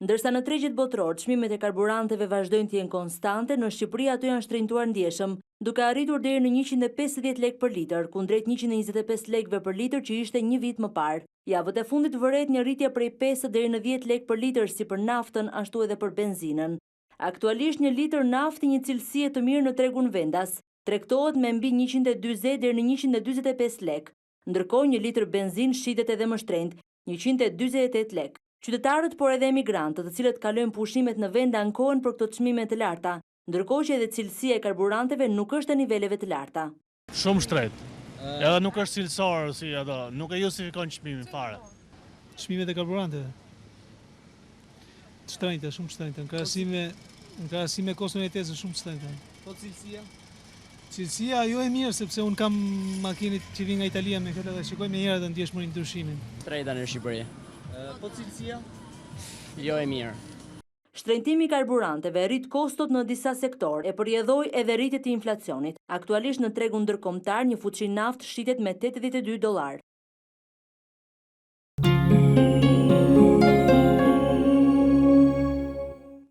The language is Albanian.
Ndërsa në tregjet botëror, çmimet e karburanteve vazhdojnë të jenë konstante, në Shqipëri ato janë shtrenjtuar ndjeshëm, duke arritur deri në 150 lekë për litër, kundrejt 125 lekëve për litër që ishte një vit më parë. Javët e fundit vëret një rritje prej 5 deri në 10 lekë për litër si për naftën, ashtu edhe për benzinën. Aktualisht një litër nafti një cilësie të mirë në tregun vendas tregtohet me mbi 140 deri në 145 lekë, ndërkohë një litër benzinë shitet edhe më shtrenjtë, 148 lekë. Qytetarët, por edhe emigrantët, të cilët kalojnë pushimet në vend ankohen për këto çmime të larta, ndërkohë që edhe cilësia e karburanteve nuk është të niveleve të larta. Shumë shtrenjtë. Edhe nuk është cilësor si ato, nuk e justifikon çmimin fare. Çmimet e karburanteve. Shtrenjtë, shumë shtrenjtë. Në krahasim me kostën e jetesës shumë shtrenjtë. Po cilësia? Cilësia jo e mirë, sepse unë kam makinit që vinë nga Italia me këtë dhe shikoj me njëra dhe ndjesh më një ndryshimin. Shtrenjta në Shqipëri. Po cilësia? Jo e mirë. Shtrenjtimi i karburanteve rrit kostot në disa sektor e përjedhoi edhe rritjet e inflacionit. Aktualisht në tregun ndërkombëtar një fuçi naftë shitet me $82.